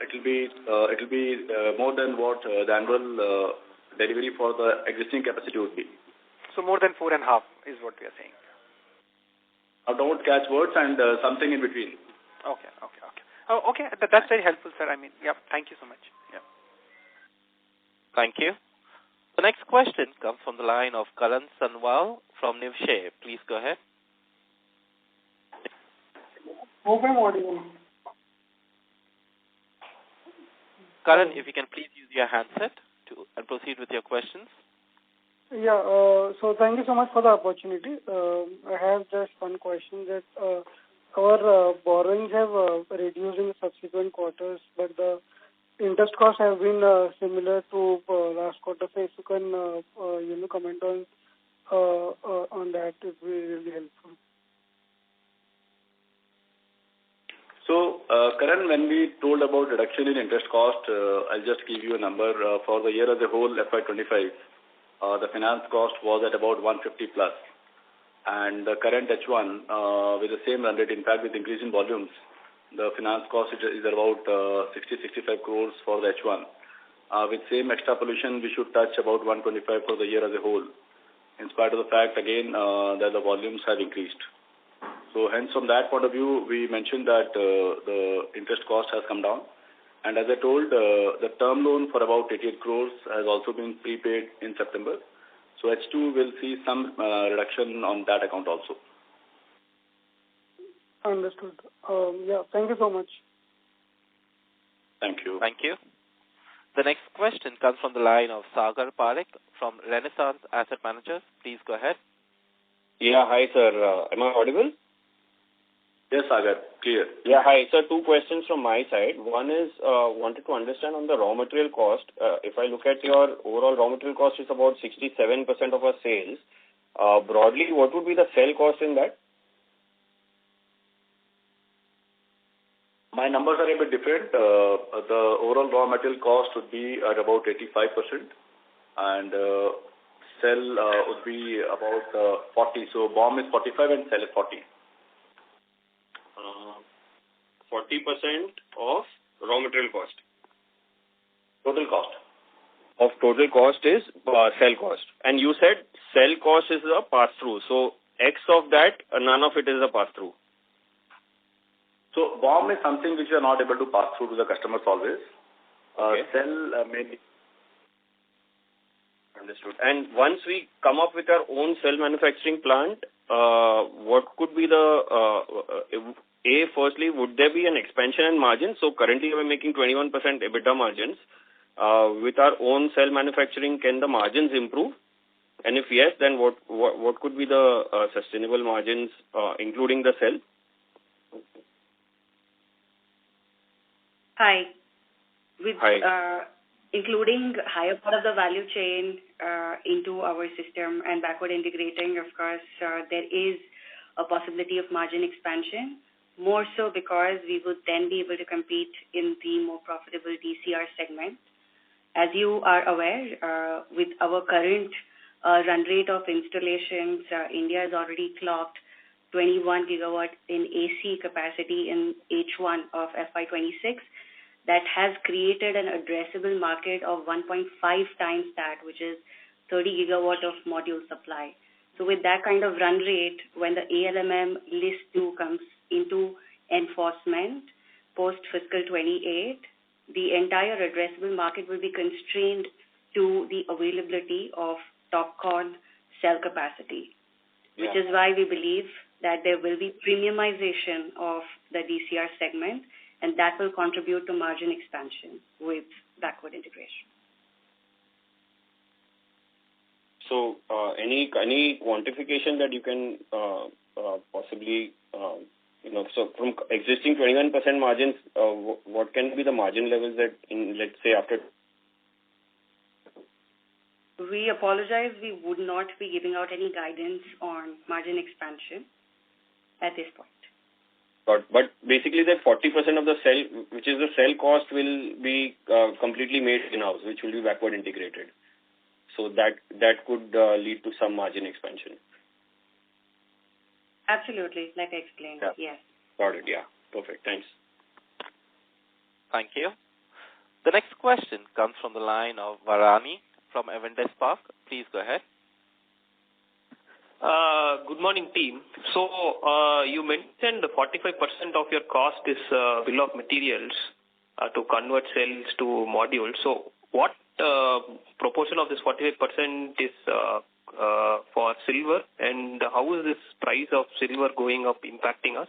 It will be more than what the annual delivery for the existing capacity would be. So more than 4.5 is what we are saying. Don't catch words and something in between. Okay. Oh, okay. That's very helpful, sir. I mean, yeah. Thank you so much. Yeah. Thank you. The next question comes from the line of Karan Sanwal from Nivshay. Please go ahead. Hope I'm audible. Karan, if you can please use your handset and proceed with your questions. Yeah, so thank you so much for the opportunity. I have just one question that our borrowings have reduced in the subsequent quarters, but the interest costs have been similar to last quarter. So if you can, comment on that, it would be really helpful. So, Karan, when we told about reduction in interest cost, I'll just give you a number for the year as a whole, FY25. The finance cost was at about 150 plus. And the current H1, with the same run rate, in fact, with increase in volumes, the finance cost is about 60-65 crores for the H1. With same extrapolation, we should touch about 125 for the year as a whole, in spite of the fact, again, that the volumes have increased. So hence, from that point of view, we mentioned that the interest cost has come down. And as I told, the term loan for about 88 crores has also been prepaid in September. So H2 will see some reduction on that account also. Understood. Yeah, thank you so much. Thank you. Thank you. The next question comes from the line of Sagar Parekh from Renaissance Asset Managers. Please go ahead. Yeah, hi, sir. Am I audible? Yes, Sagar, clear. Yeah, hi. So two questions from my side. One is, wanted to understand on the raw material cost. If I look at your overall raw material cost, is about 67% of our sales. Broadly, what would be the sell cost in that? My numbers are a bit different. The overall raw material cost would be at about 85%, and sell would be about 40. So BOM is 45 and sell is 40. 40% of raw material cost. Total cost. Of total cost is sell cost. And you said sell cost is a pass-through. So X of that, none of it is a pass-through. So BOM is something which we are not able to pass through to the customers always. Okay. Sell maybe. Understood. And once we come up with our own cell manufacturing plant, what could be the firstly, would there be an expansion in margin? So currently we're making 21% EBITDA margins. With our own cell manufacturing, can the margins improve? And if yes, then what could be the sustainable margins, including the cell? Hi. Hi. Including higher part of the value chain into our system and backward integrating, of course, there is a possibility of margin expansion. More so because we would then be able to compete in the more profitable DCR segment. As you are aware, with our current run rate of installations, India has already clocked 21 gigawatt in AC capacity in H1 of FY26. That has created an addressable market of 1.5 times that, which is 30 gigawatt of module supply. So with that kind of run rate, when the ALMM list 2 comes into enforcement post fiscal 28, the entire addressable market will be constrained to the availability of TOPCon cell capacity, which is why we believe that there will be premiumization of the DCR segment, and that will contribute to margin expansion with backward integration. So, any quantification that you can possibly, so from existing 21% margins, what can be the margin levels that in, let's say, after? We apologize. We would not be giving out any guidance on margin expansion at this point. But basically, that 40% of the cell, which is the cell cost, will be completely made in-house, which will be backward integrated. So that could lead to some margin expansion. Absolutely, like I explained, yes. Got it, yeah. Perfect, thanks. Thank you. The next question comes from the line of Varani from Avendus Spark. Please go ahead. Good morning, team. So, you mentioned 45% of your cost is bill of materials to convert cells to modules. So, what proportion of this 45% is for silver, and how is this price of silver going up impacting us?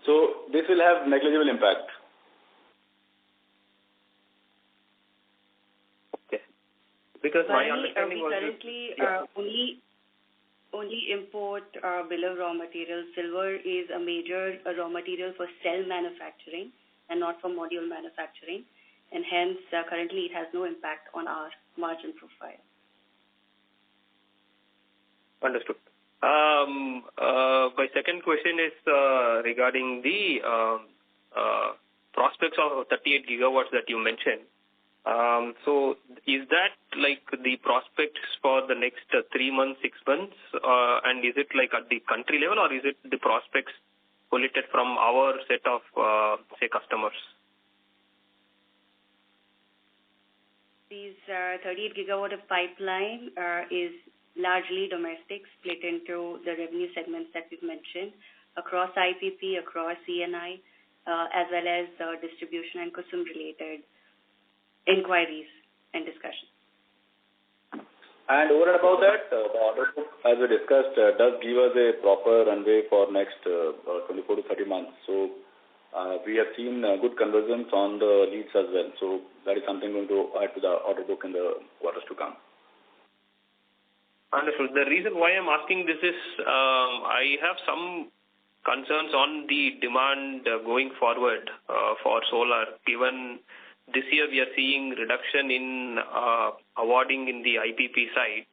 So, this will have negligible impact. Because my Currently, understanding was currently only import bill of raw materials. Silver is a major raw material for cell manufacturing and not for module manufacturing, and hence currently it has no impact on our margin profile. Understood. My second question is regarding the prospects of 38 gigawatts that you mentioned. So is that like the prospects for the next 3 months, 6 months, and is it like at the country level, or is it the prospects collated from our set of, say, customers? These 38 gigawatt of pipeline is largely domestic, split into the revenue segments that we've mentioned, across IPP, across CNI, as well as distribution and custom-related inquiries and discussions. And over and above that, the order book, as we discussed, does give us a proper runway for next 24 to 30 months. So we have seen good conversions on the leads as well. So that is something going to add to the order book in the quarters to come. Understood. The reason why I'm asking this is I have some concerns on the demand going forward for solar, given this year we are seeing reduction in awarding in the IPP side.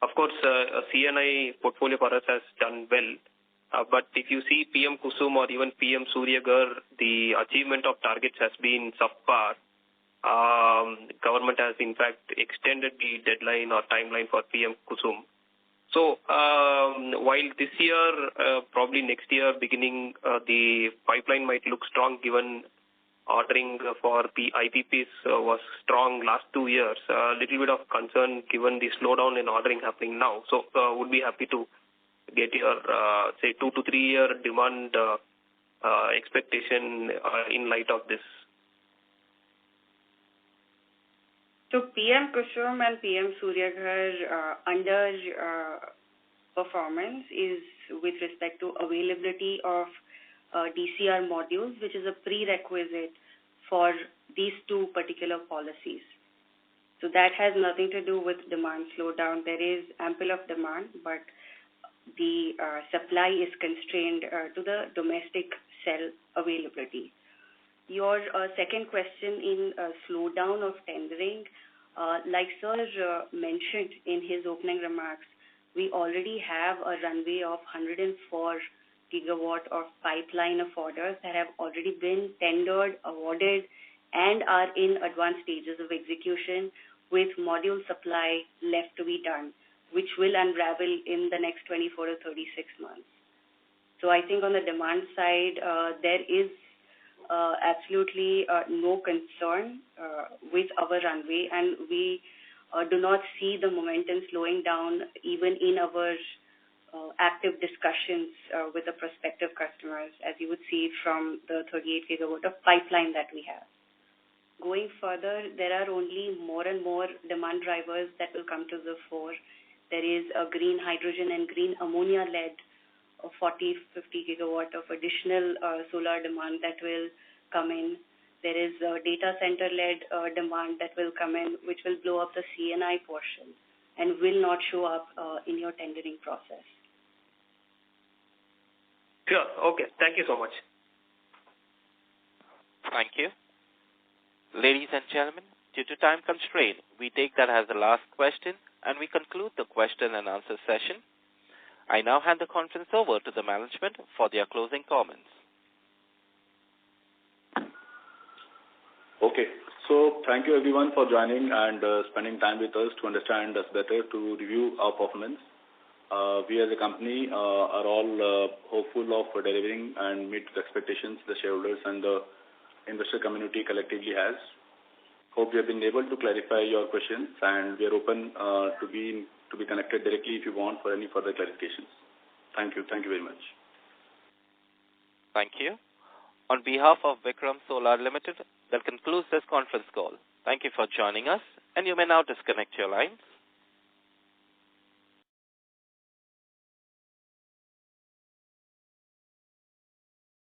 Of course, a CNI portfolio for us has done well. But if you see PM Kusum or even PM Surya Ghar, the achievement of targets has been subpar. Government has in fact extended the deadline or timeline for PM Kusum. So while this year, probably next year beginning, the pipeline might look strong given ordering for IPPs was strong last 2 years. A little bit of concern given the slowdown in ordering happening now. So would be happy to get your, say, 2 to 3 year demand expectation in light of this. So PM Kusum and PM Surya Ghar under performance is with respect to availability of DCR modules, which is a prerequisite for these two particular policies. So that has nothing to do with demand slowdown. There is ample of demand, but the supply is constrained to the domestic cell availability. Your second question in slowdown of tendering, like Sir mentioned in his opening remarks, we already have a runway of 104 gigawatt of pipeline of orders that have already been tendered, awarded, and are in advanced stages of execution with module supply left to be done, which will unravel in the next 24 to 36 months. So I think on the demand side, there is absolutely no concern with our runway, and we do not see the momentum slowing down even in our active discussions with the prospective customers, as you would see from the 38 gigawatt of pipeline that we have. Going further, there are only more and more demand drivers that will come to the fore. There is a green hydrogen and green ammonia-led 40-50 gigawatt of additional solar demand that will come in. There is a data center-led demand that will come in, which will blow up the CNI portion and will not show up in your tendering process. Sure. Okay. Thank you so much. Thank you. Ladies and gentlemen, due to time constraint, we take that as the last question, and we conclude the question and answer session. I now hand the conference over to the management for their closing comments. Okay. So thank you everyone for joining and spending time with us to understand us better, to review our performance. We as a company are all hopeful of delivering and meet the expectations the shareholders and the investor community collectively has. Hope we have been able to clarify your questions, and we are open to be connected directly if you want for any further clarifications. Thank you. Thank you very much. Thank you. On behalf of Vikram Solar Limited, that concludes this conference call. Thank you for joining us, and you may now disconnect your lines.